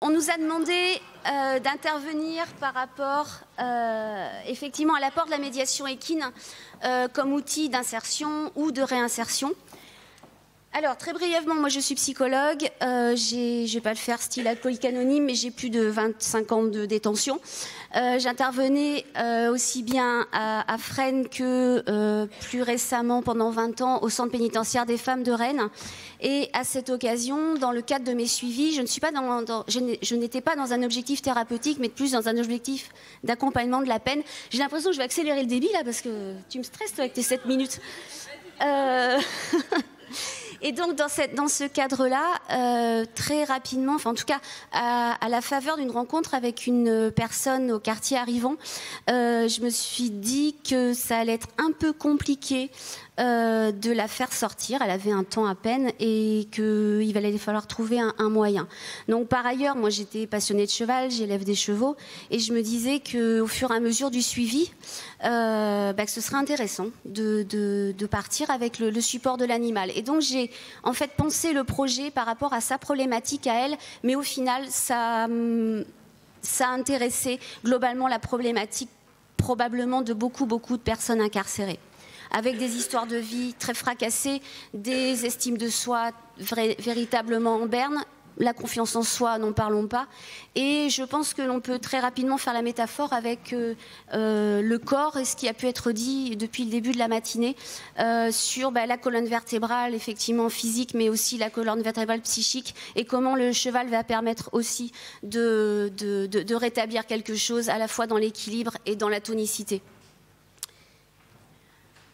On nous a demandé d'intervenir par rapport effectivement à l'apport de la médiation équine comme outil d'insertion ou de réinsertion. Alors, très brièvement, moi je suis psychologue, je ne vais pas le faire style alcoolique anonyme, mais j'ai plus de 25 ans de détention. J'intervenais aussi bien à Fresnes que plus récemment, pendant 20 ans, au centre pénitentiaire des femmes de Rennes. Et à cette occasion, dans le cadre de mes suivis, je n'étais pas dans un objectif thérapeutique, mais plus dans un objectif d'accompagnement de la peine. J'ai l'impression que je vais accélérer le débit là, parce que tu me stresses toi, avec tes 7 minutes. Et donc, dans ce cadre-là, très rapidement, enfin en tout cas, à la faveur d'une rencontre avec une personne au quartier Arrivant, je me suis dit que ça allait être un peu compliqué de la faire sortir. Elle avait un temps à peine et qu'il allait falloir trouver un moyen. Donc par ailleurs, moi j'étais passionnée de cheval, j'élève des chevaux et je me disais qu'au fur et à mesure du suivi, que ce serait intéressant de partir avec le support de l'animal. Et donc j'ai en fait pensé le projet par rapport à sa problématique à elle, mais au final ça a intéressé globalement la problématique probablement de beaucoup de personnes incarcérées, avec des histoires de vie très fracassées, des estimes de soi véritablement en berne, la confiance en soi, n'en parlons pas. Et je pense que l'on peut très rapidement faire la métaphore avec le corps et ce qui a pu être dit depuis le début de la matinée sur la colonne vertébrale, effectivement physique, mais aussi la colonne vertébrale psychique, et comment le cheval va permettre aussi de rétablir quelque chose à la fois dans l'équilibre et dans la tonicité.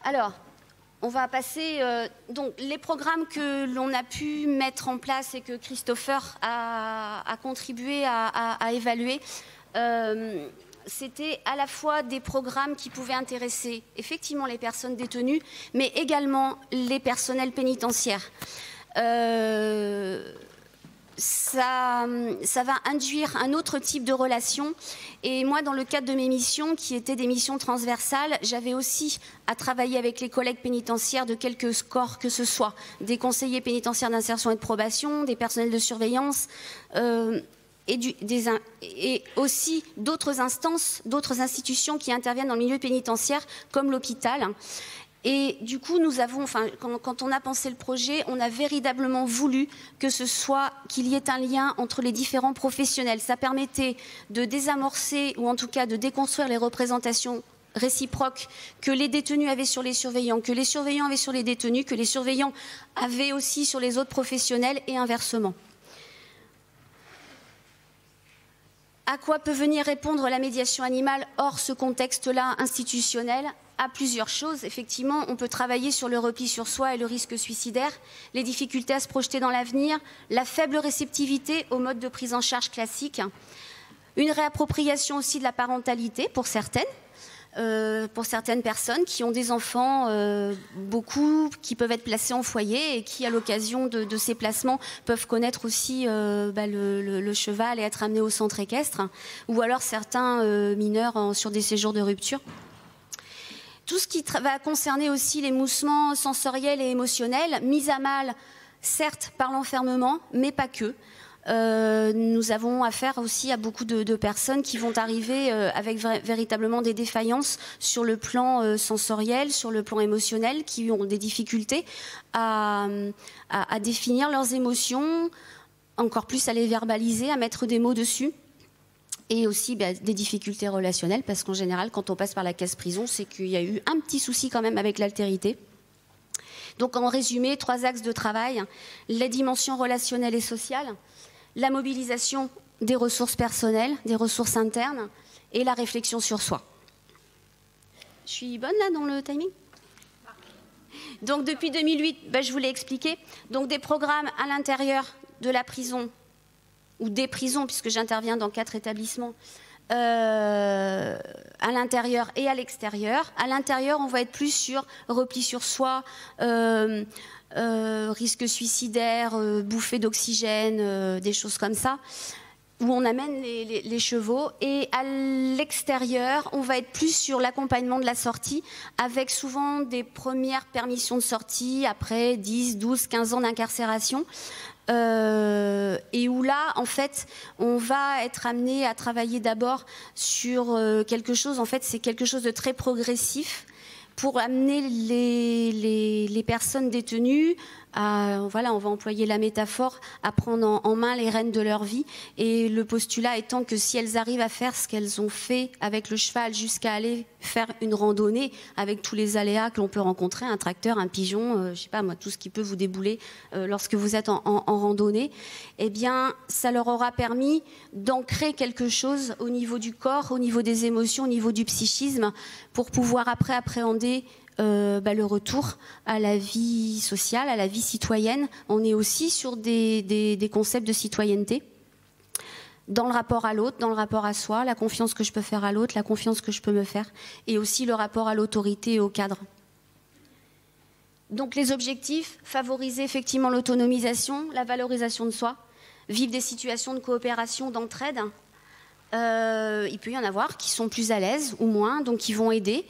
Alors, on va passer donc les programmes que l'on a pu mettre en place et que Christopher a contribué à évaluer. C'était à la fois des programmes qui pouvaient intéresser effectivement les personnes détenues, mais également les personnels pénitentiaires. Ça va induire un autre type de relation. Et moi, dans le cadre de mes missions, qui étaient des missions transversales, j'avais aussi à travailler avec les collègues pénitentiaires de quelque corps que ce soit, des conseillers pénitentiaires d'insertion et de probation, des personnels de surveillance, et aussi d'autres instances, d'autres institutions qui interviennent dans le milieu pénitentiaire, comme l'hôpital. Et du coup, quand on a pensé le projet, on a véritablement voulu qu'il y ait un lien entre les différents professionnels. Ça permettait de désamorcer, ou en tout cas de déconstruire les représentations réciproques que les détenus avaient sur les surveillants, que les surveillants avaient sur les détenus, que les surveillants avaient aussi sur les autres professionnels, et inversement. À quoi peut venir répondre la médiation animale hors ce contexte-là institutionnel ? À plusieurs choses. Effectivement, on peut travailler sur le repli sur soi et le risque suicidaire, les difficultés à se projeter dans l'avenir, la faible réceptivité aux modes de prise en charge classiques, une réappropriation aussi de la parentalité pour certaines personnes qui ont des enfants, beaucoup, qui peuvent être placés en foyer et qui, à l'occasion de ces placements, peuvent connaître aussi le cheval et être amenés au centre équestre, ou alors certains mineurs sur des séjours de rupture. Tout ce qui va concerner aussi l'émoussement sensoriel et émotionnel, mis à mal, certes, par l'enfermement, mais pas que. Nous avons affaire aussi à beaucoup de personnes qui vont arriver avec véritablement des défaillances sur le plan sensoriel, sur le plan émotionnel, qui ont des difficultés à définir leurs émotions, encore plus à les verbaliser, à mettre des mots dessus. Et aussi des difficultés relationnelles, parce qu'en général, quand on passe par la case prison, c'est qu'il y a eu un petit souci quand même avec l'altérité. Donc en résumé, 3 axes de travail: les dimensions relationnelles et sociales, la mobilisation des ressources personnelles, des ressources internes, et la réflexion sur soi. Je suis bonne là dans le timing ? Donc depuis 2008, je vous l'ai expliqué, donc des programmes à l'intérieur de la prison, ou des prisons, puisque j'interviens dans 4 établissements, à l'intérieur et à l'extérieur. À l'intérieur, on va être plus sur repli sur soi, risque suicidaire, bouffée d'oxygène, des choses comme ça. où on amène les chevaux. Et à l'extérieur, on va être plus sur l'accompagnement de la sortie, avec souvent des premières permissions de sortie après 10, 12, 15 ans d'incarcération. Et où là, en fait, on va être amené à travailler d'abord sur quelque chose, en fait, c'est quelque chose de très progressif, pour amener les personnes détenues à, voilà, on va employer la métaphore, à prendre en main les rênes de leur vie. Et le postulat étant que si elles arrivent à faire ce qu'elles ont fait avec le cheval jusqu'à aller faire une randonnée avec tous les aléas que l'on peut rencontrer, un tracteur, un pigeon, je sais pas moi, tout ce qui peut vous débouler lorsque vous êtes en randonnée, eh bien, ça leur aura permis d'ancrer quelque chose au niveau du corps, au niveau des émotions, au niveau du psychisme, pour pouvoir après appréhender le retour à la vie sociale, à la vie citoyenne. On est aussi sur des concepts de citoyenneté, dans le rapport à l'autre, dans le rapport à soi, la confiance que je peux faire à l'autre, la confiance que je peux me faire, et aussi le rapport à l'autorité et au cadre. Donc les objectifs, favoriser effectivement l'autonomisation, la valorisation de soi, vivre des situations de coopération, d'entraide. Il peut y en avoir qui sont plus à l'aise ou moins, donc qui vont aider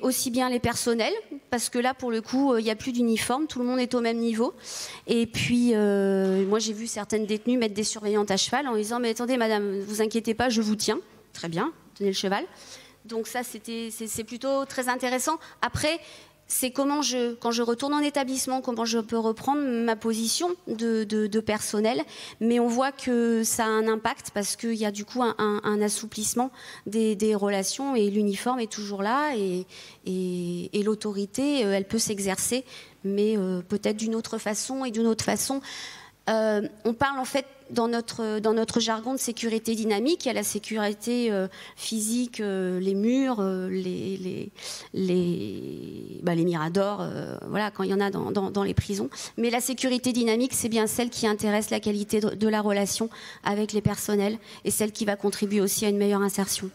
aussi bien les personnels, parce que là pour le coup il n'y a plus d'uniforme, tout le monde est au même niveau. Et puis moi j'ai vu certaines détenues mettre des surveillantes à cheval en disant mais attendez madame, vous inquiétez pas, je vous tiens. Très bien, tenez le cheval. Donc ça c'est plutôt très intéressant. Après, c'est quand je retourne en établissement, comment je peux reprendre ma position de personnel. Mais on voit que ça a un impact parce qu'il y a du coup un assouplissement des relations, et l'uniforme est toujours là, et l'autorité, elle peut s'exercer, mais peut-être d'une autre façon et d'une autre façon. On parle en fait dans notre jargon de sécurité dynamique. Il y a la sécurité physique, les murs, les miradors, voilà, quand il y en a dans les prisons. Mais la sécurité dynamique, c'est bien celle qui intéresse la qualité de la relation avec les personnels, et celle qui va contribuer aussi à une meilleure insertion.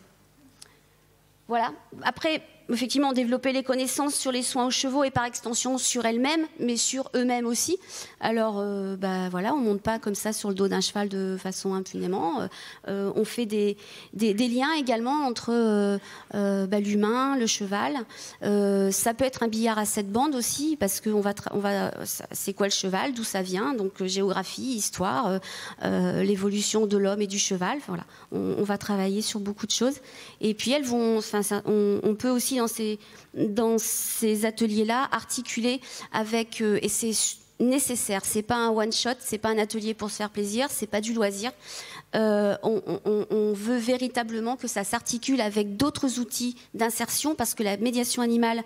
Voilà. Après, effectivement, développer les connaissances sur les soins aux chevaux et par extension sur elles-mêmes, mais sur eux-mêmes aussi. Alors, voilà, on ne monte pas comme ça sur le dos d'un cheval de façon impunément. On fait des liens également entre l'humain, le cheval. Ça peut être un billard à 7 bandes aussi, parce que c'est quoi le cheval, d'où ça vient, donc géographie, histoire, l'évolution de l'homme et du cheval. Voilà, on va travailler sur beaucoup de choses. Et puis on peut aussi dans ces ateliers-là articuler avec, et c'est nécessaire, c'est pas un one-shot, c'est pas un atelier pour se faire plaisir, c'est pas du loisir. On veut véritablement que ça s'articule avec d'autres outils d'insertion, parce que la médiation animale,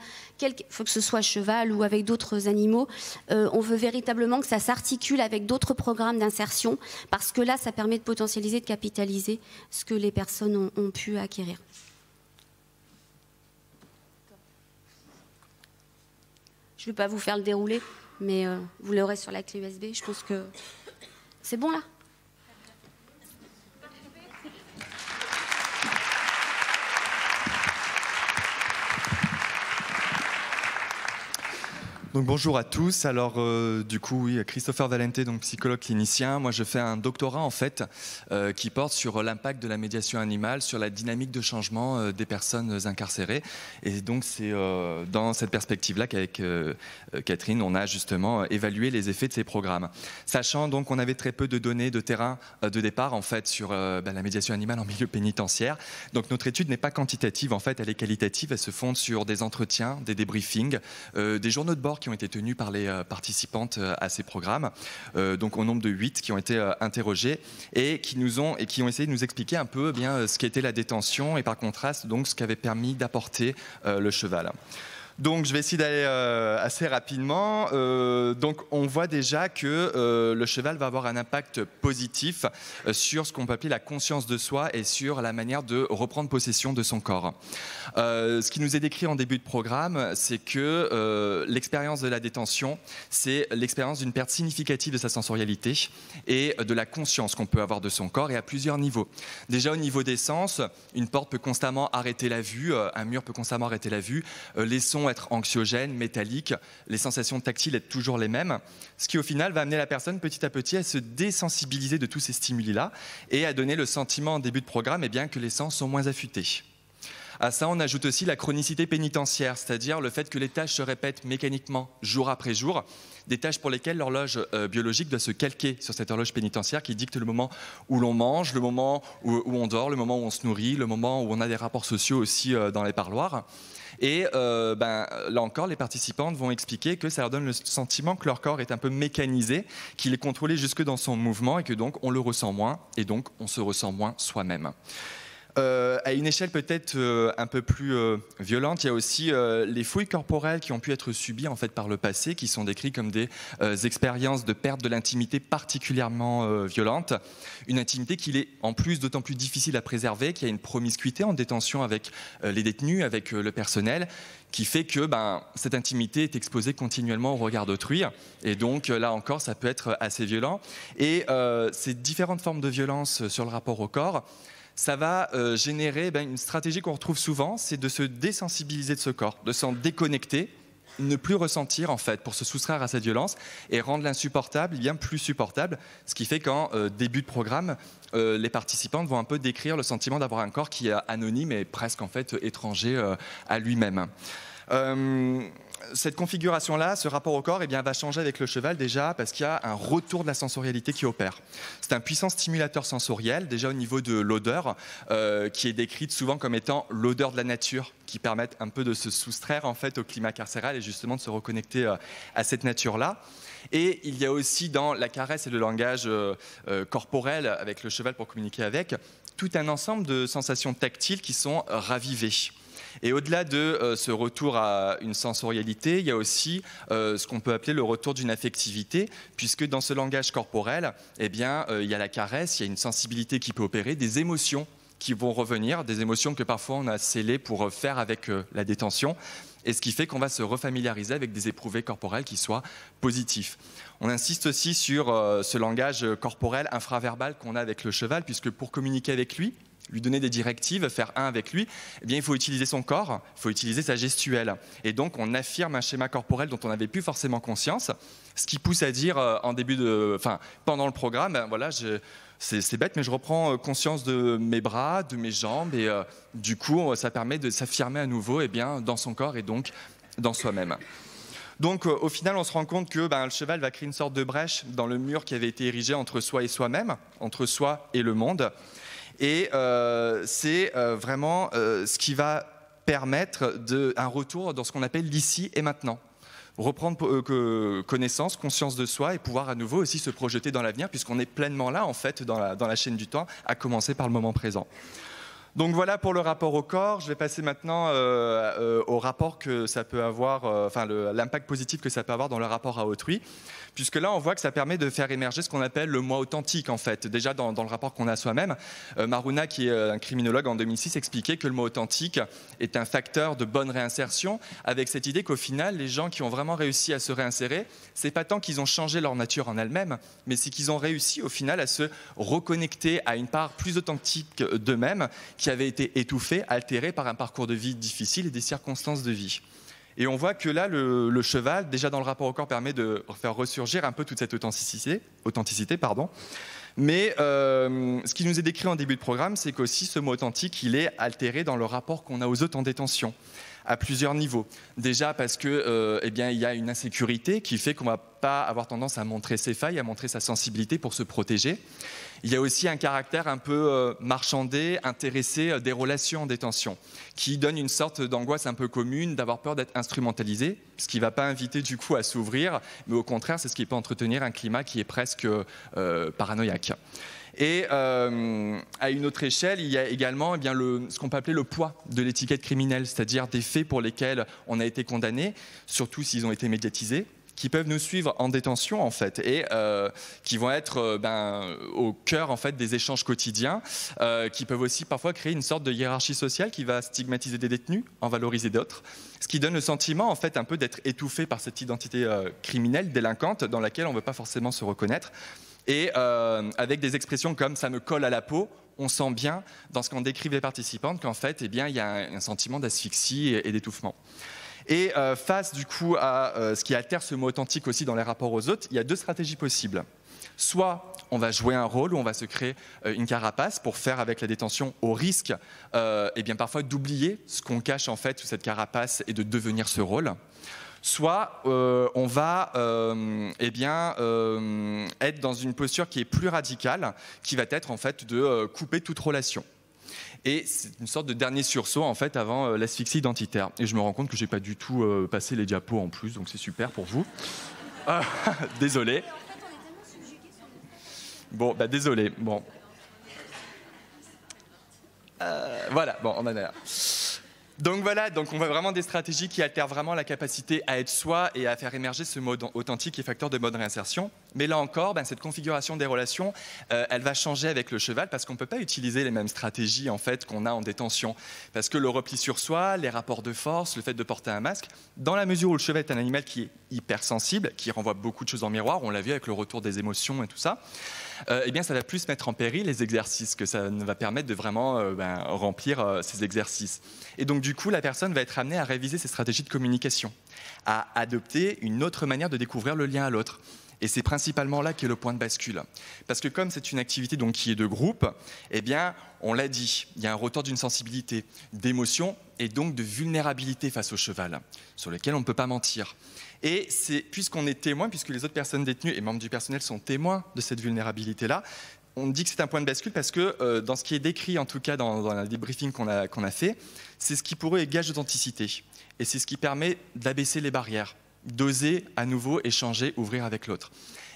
faut que ce soit cheval ou avec d'autres animaux, on veut véritablement que ça s'articule avec d'autres programmes d'insertion, parce que là, ça permet de potentialiser, de capitaliser ce que les personnes ont pu acquérir. Je ne vais pas vous faire le déroulé, mais vous l'aurez sur la clé USB. Je pense que c'est bon là. Donc bonjour à tous. Alors du coup oui, Christopher Valente, donc psychologue clinicien. Moi je fais un doctorat en fait qui porte sur l'impact de la médiation animale sur la dynamique de changement des personnes incarcérées. Et donc c'est dans cette perspective-là qu'avec Catherine on a justement évalué les effets de ces programmes. Sachant donc qu'on avait très peu de données de terrain de départ en fait sur la médiation animale en milieu pénitentiaire. Donc notre étude n'est pas quantitative en fait, elle est qualitative. Elle se fonde sur des entretiens, des débriefings, des journaux de bord qui ont été tenus par les participantes à ces programmes, donc au nombre de 8 qui ont été interrogés et qui ont essayé de nous expliquer un peu ce qu'était la détention et par contraste donc ce qu'avait permis d'apporter le cheval. Donc je vais essayer d'aller assez rapidement. Donc on voit déjà que le cheval va avoir un impact positif sur ce qu'on peut appeler la conscience de soi et sur la manière de reprendre possession de son corps. Ce qui nous est décrit en début de programme, c'est que l'expérience de la détention, c'est l'expérience d'une perte significative de sa sensorialité et de la conscience qu'on peut avoir de son corps, et à plusieurs niveaux. Déjà au niveau des sens, une porte peut constamment arrêter la vue, un mur peut constamment arrêter la vue, les sons vont être anxiogènes, métalliques, les sensations tactiles être toujours les mêmes, ce qui au final va amener la personne petit à petit à se désensibiliser de tous ces stimuli-là et à donner le sentiment en début de programme que les sens sont moins affûtés. À ça, on ajoute aussi la chronicité pénitentiaire, c'est-à-dire le fait que les tâches se répètent mécaniquement, jour après jour, des tâches pour lesquelles l'horloge biologique doit se calquer sur cette horloge pénitentiaire qui dicte le moment où l'on mange, le moment où on dort, le moment où on se nourrit, le moment où on a des rapports sociaux aussi dans les parloirs. Et là encore, les participantes vont expliquer que ça leur donne le sentiment que leur corps est un peu mécanisé, qu'il est contrôlé jusque dans son mouvement et que donc on le ressent moins et donc on se ressent moins soi-même. À une échelle peut-être un peu plus violente, il y a aussi les fouilles corporelles qui ont pu être subies en fait, par le passé, qui sont décrites comme des expériences de perte de l'intimité particulièrement violentes. Une intimité qu'il est en plus d'autant plus difficile à préserver, qu'il y a une promiscuité en détention avec les détenus, avec le personnel, qui fait que cette intimité est exposée continuellement au regard d'autrui. Et donc là encore, ça peut être assez violent. Et ces différentes formes de violence sur le rapport au corps, ça va générer une stratégie qu'on retrouve souvent, c'est de se désensibiliser de ce corps, de s'en déconnecter, ne plus ressentir en fait pour se soustraire à cette violence et rendre l'insupportable bien plus supportable, ce qui fait qu'en début de programme, les participantes vont un peu décrire le sentiment d'avoir un corps qui est anonyme et presque en fait étranger à lui-même. Cette configuration-là, ce rapport au corps, va changer avec le cheval déjà parce qu'il y a un retour de la sensorialité qui opère. C'est un puissant stimulateur sensoriel, déjà au niveau de l'odeur, qui est décrite souvent comme étant l'odeur de la nature, qui permet un peu de se soustraire en fait au climat carcéral et justement de se reconnecter à cette nature-là. Et il y a aussi dans la caresse et le langage corporel avec le cheval pour communiquer avec, tout un ensemble de sensations tactiles qui sont ravivées. Et au-delà de ce retour à une sensorialité, il y a aussi ce qu'on peut appeler le retour d'une affectivité, puisque dans ce langage corporel, il y a la caresse, il y a une sensibilité qui peut opérer, des émotions qui vont revenir, des émotions que parfois on a scellées pour faire avec la détention, et ce qui fait qu'on va se refamiliariser avec des éprouvés corporels qui soient positifs. On insiste aussi sur ce langage corporel infraverbal qu'on a avec le cheval, puisque pour communiquer avec lui donner des directives, faire un avec lui, il faut utiliser son corps, il faut utiliser sa gestuelle. Et donc, on affirme un schéma corporel dont on n'avait plus forcément conscience, ce qui pousse à dire pendant le programme, voilà, c'est bête, mais je reprends conscience de mes bras, de mes jambes, et du coup, ça permet de s'affirmer à nouveau dans son corps et donc dans soi-même. Donc au final, on se rend compte que le cheval va créer une sorte de brèche dans le mur qui avait été érigé entre soi et soi-même, entre soi et le monde. Et c'est vraiment ce qui va permettre un retour dans ce qu'on appelle l'ici et maintenant. Reprendre connaissance, conscience de soi et pouvoir à nouveau aussi se projeter dans l'avenir puisqu'on est pleinement là en fait dans la chaîne du temps, à commencer par le moment présent. Donc voilà pour le rapport au corps. Je vais passer maintenant au rapport que ça peut avoir, l'impact positif que ça peut avoir dans le rapport à autrui. Puisque là, on voit que ça permet de faire émerger ce qu'on appelle le moi authentique, en fait. Déjà, dans le rapport qu'on a à soi-même, Maruna, qui est un criminologue en 2006, expliquait que le moi authentique est un facteur de bonne réinsertion, avec cette idée qu'au final, les gens qui ont vraiment réussi à se réinsérer, c'est pas tant qu'ils ont changé leur nature en elle-même, mais c'est qu'ils ont réussi, au final, à se reconnecter à une part plus authentique d'eux-mêmes, qui avait été étouffée, altérée par un parcours de vie difficile et des circonstances de vie. Et on voit que là, le cheval, déjà dans le rapport au corps, permet de faire ressurgir un peu toute cette authenticité. Mais ce qui nous est décrit en début de programme, c'est qu'aussi ce mot authentique, il est altéré dans le rapport qu'on a aux autres en détention, à plusieurs niveaux. Déjà parce que, il y a une insécurité qui fait qu'on ne va pas avoir tendance à montrer ses failles, à montrer sa sensibilité pour se protéger. Il y a aussi un caractère un peu marchandé, intéressé des relations en détention, qui donne une sorte d'angoisse un peu commune, d'avoir peur d'être instrumentalisé, ce qui ne va pas inviter du coup à s'ouvrir, mais au contraire, c'est ce qui peut entretenir un climat qui est presque paranoïaque. Et à une autre échelle, il y a également ce qu'on peut appeler le poids de l'étiquette criminelle, c'est-à-dire des faits pour lesquels on a été condamné, surtout s'ils ont été médiatisés, qui peuvent nous suivre en détention en fait et qui vont être au cœur en fait des échanges quotidiens, qui peuvent aussi parfois créer une sorte de hiérarchie sociale qui va stigmatiser des détenus, en valoriser d'autres, ce qui donne le sentiment en fait un peu d'être étouffé par cette identité criminelle, délinquante, dans laquelle on ne veut pas forcément se reconnaître. Et avec des expressions comme « ça me colle à la peau », on sent bien dans ce qu'en décrivent les participantes qu'en fait, il y a un sentiment d'asphyxie et d'étouffement. Et face du coup à ce qui altère ce mot authentique aussi dans les rapports aux autres, il y a deux stratégies possibles. Soit on va jouer un rôle où on va se créer une carapace pour faire avec la détention au risque et bien parfois d'oublier ce qu'on cache en fait sous cette carapace et de devenir ce rôle. Soit on va être dans une posture qui est plus radicale, qui va être en fait de couper toute relation. Et c'est une sorte de dernier sursaut en fait avant l'asphyxie identitaire. Et je me rends compte que j'ai pas du tout passé les diapos en plus, donc c'est super pour vous. Désolé. Bon, bah désolé. Bon. Voilà, bon, on en est là. Donc voilà, donc on voit vraiment des stratégies qui altèrent vraiment la capacité à être soi et à faire émerger ce mode authentique et facteur de mode réinsertion. Mais là encore, cette configuration des relations, elle va changer avec le cheval parce qu'on ne peut pas utiliser les mêmes stratégies en fait qu'on a en détention. Parce que le repli sur soi, les rapports de force, le fait de porter un masque, dans la mesure où le cheval est un animal qui est hypersensible, qui renvoie beaucoup de choses en miroir, on l'a vu avec le retour des émotions et tout ça, eh bien ça va plus mettre en péril les exercices, que ça va permettre de vraiment remplir ces exercices. Et donc du coup, la personne va être amenée à réviser ses stratégies de communication, à adopter une autre manière de découvrir le lien à l'autre. Et c'est principalement là qu'est le point de bascule. Parce que comme c'est une activité donc, qui est de groupe, eh bien, on l'a dit, il y a un retour d'une sensibilité, d'émotion et donc de vulnérabilité face au cheval, sur lequel on ne peut pas mentir. Et c'est, puisqu'on est témoin, puisque les autres personnes détenues et membres du personnel sont témoins de cette vulnérabilité-là, on dit que c'est un point de bascule parce que dans ce qui est décrit, en tout cas dans le débriefing qu'on a fait, c'est ce qui pour eux est gage d'authenticité. Et c'est ce qui permet d'abaisser les barrières, d'oser à nouveau échanger, ouvrir avec l'autre.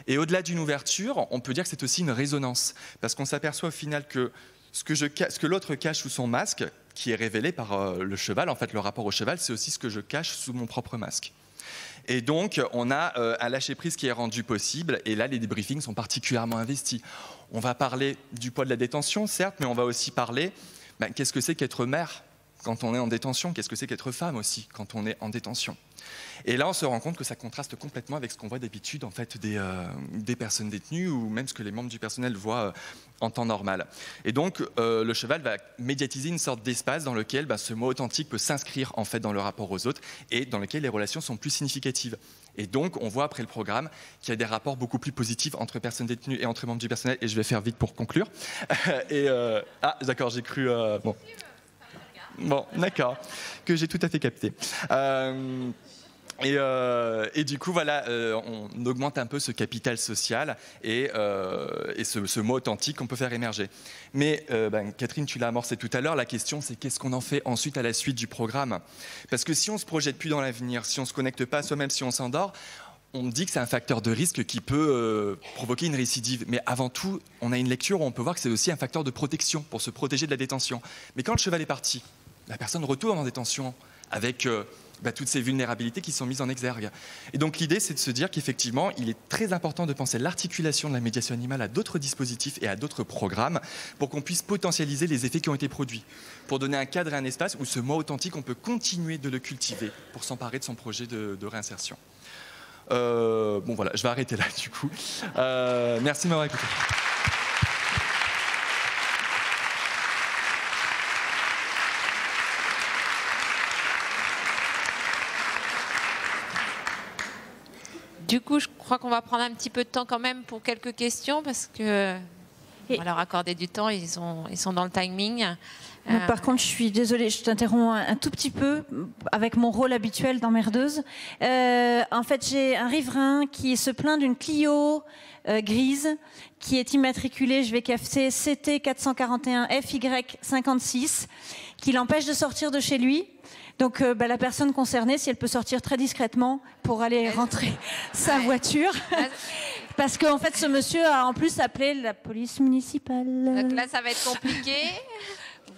Et au-delà d'une ouverture, on peut dire que c'est aussi une résonance, parce qu'on s'aperçoit au final que ce que l'autre cache sous son masque, qui est révélé par le cheval, en fait le rapport au cheval, c'est aussi ce que je cache sous mon propre masque. Et donc, on a un lâcher-prise qui est rendu possible, et là, les débriefings sont particulièrement investis. On va parler du poids de la détention, certes, mais on va aussi parler qu'est-ce que c'est qu'être mère quand on est en détention, qu'est-ce que c'est qu'être femme aussi quand on est en détention. Et là, on se rend compte que ça contraste complètement avec ce qu'on voit d'habitude en fait, des personnes détenues ou même ce que les membres du personnel voient en temps normal. Et donc, le cheval va médiatiser une sorte d'espace dans lequel ce mot authentique peut s'inscrire en fait, dans le rapport aux autres et dans lequel les relations sont plus significatives. Et donc, on voit après le programme qu'il y a des rapports beaucoup plus positifs entre personnes détenues et entre membres du personnel. Et je vais faire vite pour conclure. Ah, d'accord, j'ai cru... Bon, d'accord, que j'ai tout à fait capté. Et du coup, voilà, on augmente un peu ce capital social et ce mot authentique qu'on peut faire émerger. Mais Catherine, tu l'as amorcé tout à l'heure, la question c'est qu'est-ce qu'on en fait ensuite à la suite du programme? Parce que si on ne se projette plus dans l'avenir, si on ne se connecte pas à soi-même, si on s'endort, on dit que c'est un facteur de risque qui peut provoquer une récidive. Mais avant tout, on a une lecture où on peut voir que c'est aussi un facteur de protection pour se protéger de la détention. Mais quand le cheval est parti, la personne retourne en détention avec toutes ces vulnérabilités qui sont mises en exergue. Et donc l'idée, c'est de se dire qu'effectivement, il est très important de penser l'articulation de la médiation animale à d'autres dispositifs et à d'autres programmes pour qu'on puisse potentialiser les effets qui ont été produits, pour donner un cadre et un espace où ce mot authentique, on peut continuer de le cultiver pour s'emparer de son projet de réinsertion. Bon voilà, je vais arrêter là du coup. Merci de m'avoir écouté. Du coup, je crois qu'on va prendre un petit peu de temps quand même pour quelques questions parce que on va leur accorder du temps, ils sont dans le timing. Par contre, je suis désolée, je t'interromps un tout petit peu avec mon rôle habituel d'emmerdeuse. En fait, j'ai un riverain qui se plaint d'une Clio grise qui est immatriculée, je vais cafeter CT 441 FY56, qui l'empêche de sortir de chez lui. Donc la personne concernée, si elle peut sortir très discrètement pour aller rentrer sa voiture. Parce qu'en fait, ce monsieur a en plus appelé la police municipale. Donc là, ça va être compliqué.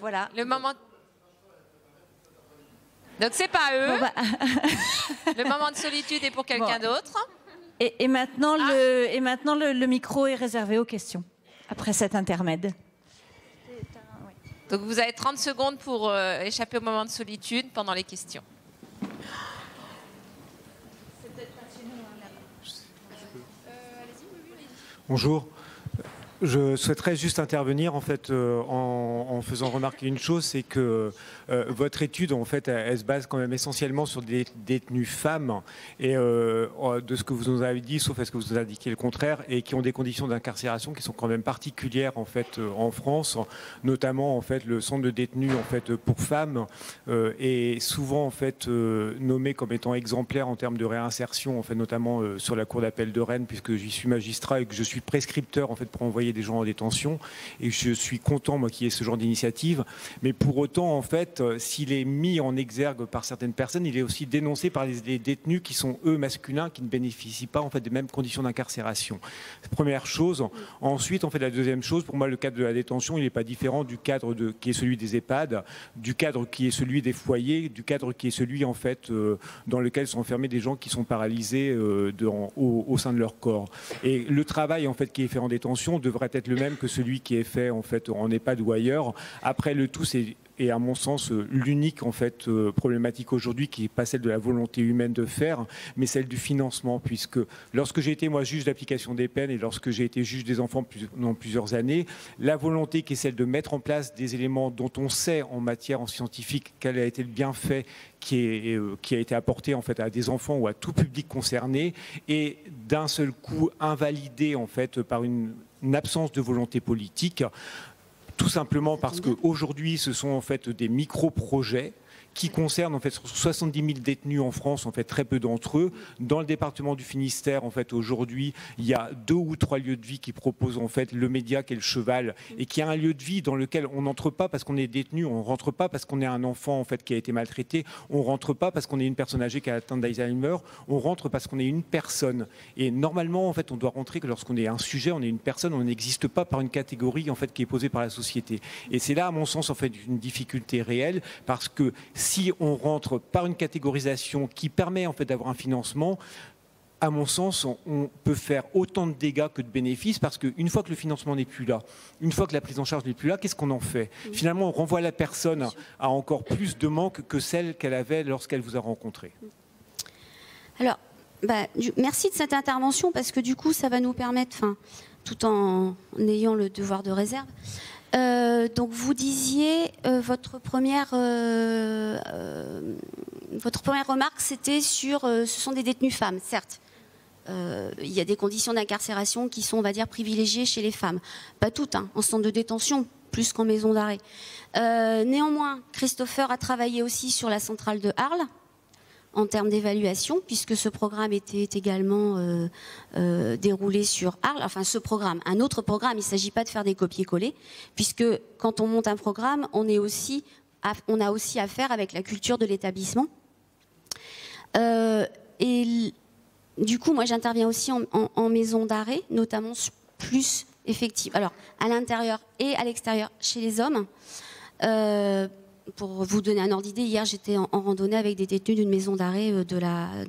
Voilà. Le moment... Donc c'est pas eux. Bon, le moment de solitude est pour quelqu'un d'autre. Et maintenant, le micro est réservé aux questions, après cet intermède. Donc vous avez 30 secondes pour échapper au moment de solitude pendant les questions. Bonjour. Je souhaiterais juste intervenir en fait en faisant remarquer une chose, c'est que votre étude en fait elle se base quand même essentiellement sur des détenues femmes et de ce que vous nous avez dit, sauf à ce que vous nous indiquez le contraire, et qui ont des conditions d'incarcération qui sont quand même particulières en fait en France, notamment en fait le centre de détenus en fait pour femmes est souvent en fait nommé comme étant exemplaire en termes de réinsertion en fait, notamment sur la cour d'appel de Rennes, puisque j'y suis magistrat et que je suis prescripteur en fait pour envoyer des gens en détention, et je suis content moi qu'il y ait ce genre d'initiative. Mais pour autant en fait s'il est mis en exergue par certaines personnes, il est aussi dénoncé par les détenus qui sont eux masculins, qui ne bénéficient pas en fait des mêmes conditions d'incarcération. Première chose. Ensuite en fait la deuxième chose, pour moi le cadre de la détention il n'est pas différent du cadre qui est celui des EHPAD, du cadre qui est celui des foyers, du cadre qui est celui en fait dans lequel sont enfermés des gens qui sont paralysés au sein de leur corps. Et le travail en fait qui est fait en détention devrait être le même que celui qui est fait en fait en EHPAD ou ailleurs. Après le tout c'est et à mon sens l'unique en fait problématique aujourd'hui qui n'est pas celle de la volonté humaine de faire, mais celle du financement, puisque lorsque j'ai été moi juge d'application des peines et lorsque j'ai été juge des enfants pendant plusieurs années, la volonté qui est celle de mettre en place des éléments dont on sait en matière en scientifique quel a été le bienfait qui a été apporté en fait à des enfants ou à tout public concerné, et d'un seul coup invalidé en fait par une absence de volonté politique. Tout simplement parce qu'aujourd'hui, ce sont en fait des micro-projets qui concernent en fait 70 000 détenus en France, en fait très peu d'entre eux. Dans le département du Finistère, en fait aujourd'hui, il y a 2 ou 3 lieux de vie qui proposent en fait le média qui est le cheval, et qui est un lieu de vie dans lequel on n'entre pas parce qu'on est détenu, on rentre pas parce qu'on est un enfant en fait qui a été maltraité, on rentre pas parce qu'on est une personne âgée qui a atteint d'Alzheimer, on rentre parce qu'on est une personne. Et normalement en fait on doit rentrer que lorsqu'on est un sujet, on est une personne, on n'existe pas par une catégorie en fait qui est posée par la société. Et c'est là à mon sens en fait une difficulté réelle, parce que si on rentre par une catégorisation qui permet en fait d'avoir un financement, à mon sens, on peut faire autant de dégâts que de bénéfices, parce qu'une fois que le financement n'est plus là, une fois que la prise en charge n'est plus là, qu'est-ce qu'on en fait? Finalement, on renvoie la personne à encore plus de manque que celle qu'elle avait lorsqu'elle vous a rencontré. Alors, merci de cette intervention, parce que du coup, ça va nous permettre, tout en ayant le devoir de réserve, donc vous disiez votre première remarque, c'était sur ce sont des détenues femmes, certes. Il y a des conditions d'incarcération qui sont, on va dire, privilégiées chez les femmes. Pas toutes, en centre de détention, plus qu'en maison d'arrêt. Néanmoins, Christopher a travaillé aussi sur la centrale de Arles, en termes d'évaluation, puisque ce programme était également déroulé sur Arles. Enfin, ce programme, un autre programme, il ne s'agit pas de faire des copier-coller, puisque quand on monte un programme, on a aussi affaire avec la culture de l'établissement. Et du coup, moi, j'interviens aussi en maison d'arrêt, notamment plus effective. Alors, à l'intérieur et à l'extérieur, chez les hommes. Pour vous donner un ordre d'idée, hier j'étais en randonnée avec des détenus d'une maison d'arrêt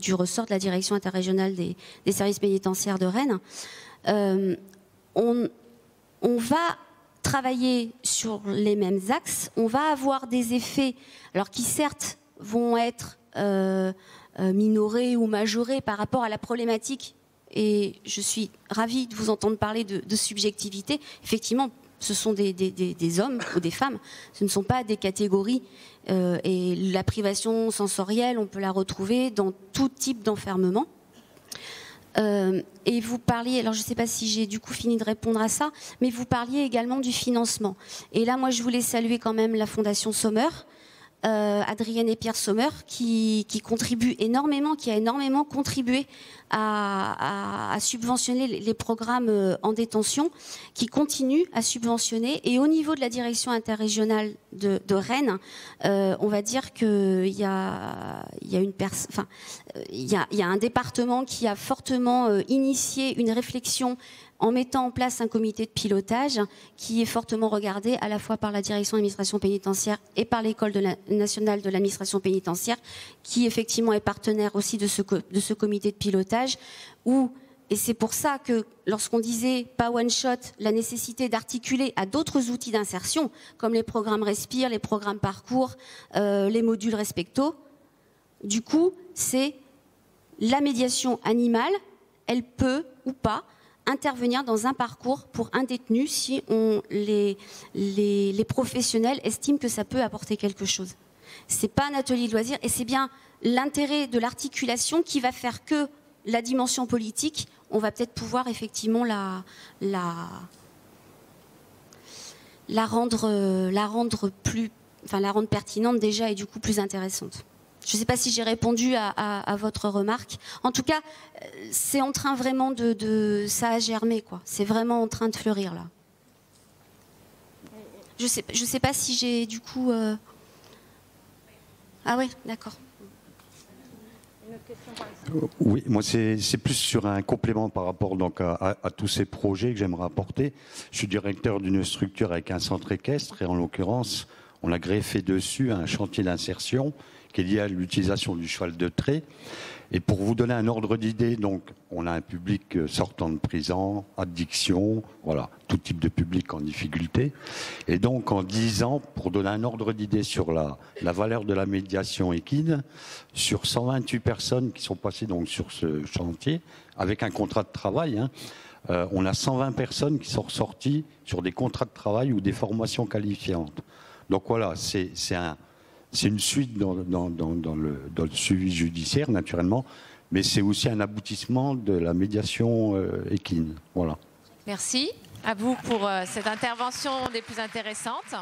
du ressort de la direction interrégionale des services pénitentiaires de Rennes. On va travailler sur les mêmes axes, on va avoir des effets, alors qui certes vont être minorés ou majorés par rapport à la problématique, et je suis ravie de vous entendre parler de subjectivité. Effectivement, ce sont des hommes ou des femmes, ce ne sont pas des catégories. Et la privation sensorielle, on peut la retrouver dans tout type d'enfermement. Et vous parliez, alors je ne sais pas si j'ai du coup fini de répondre à ça, mais vous parliez également du financement. Et là, moi, je voulais saluer quand même la Fondation Sommer, Adrienne et Pierre Sommer, qui contribuent énormément, qui a énormément contribué à subventionner les programmes en détention, qui continuent à subventionner. Et au niveau de la direction interrégionale de Rennes, on va dire qu'il y a un département qui a fortement initié une réflexion en mettant en place un comité de pilotage qui est fortement regardé à la fois par la direction de l'administration pénitentiaire et par l'école nationale de l'administration pénitentiaire, qui effectivement est partenaire aussi de ce comité de pilotage, et c'est pour ça que lorsqu'on disait pas one shot, la nécessité d'articuler à d'autres outils d'insertion, comme les programmes Respire, les programmes Parcours, les modules Respecto, du coup, c'est la médiation animale, elle peut ou pas intervenir dans un parcours pour un détenu si les professionnels estiment que ça peut apporter quelque chose. C'est pas un atelier de loisirs et c'est bien l'intérêt de l'articulation qui va faire que la dimension politique, on va peut-être pouvoir effectivement la rendre pertinente déjà et du coup plus intéressante. Je ne sais pas si j'ai répondu à votre remarque. En tout cas, c'est en train vraiment ça a germé, quoi. C'est vraiment en train de fleurir là. Je sais pas si j'ai du coup. Ah oui, d'accord. Oui, moi c'est plus sur un complément par rapport donc à tous ces projets que j'aimerais apporter. Je suis directeur d'une structure avec un centre équestre et en l'occurrence, on a greffé dessus un chantier d'insertion qui est lié à l'utilisation du cheval de trait. Et pour vous donner un ordre d'idée, donc on a un public sortant de prison, addiction, voilà, tout type de public en difficulté. Et donc en 10 ans, pour donner un ordre d'idée sur la valeur de la médiation équine, sur 128 personnes qui sont passées donc sur ce chantier, avec un contrat de travail, on a 120 personnes qui sont ressorties sur des contrats de travail ou des formations qualifiantes. Donc voilà, c'est une suite dans le suivi judiciaire, naturellement, mais c'est aussi un aboutissement de la médiation équine. Voilà. Merci à vous pour cette intervention des plus intéressantes.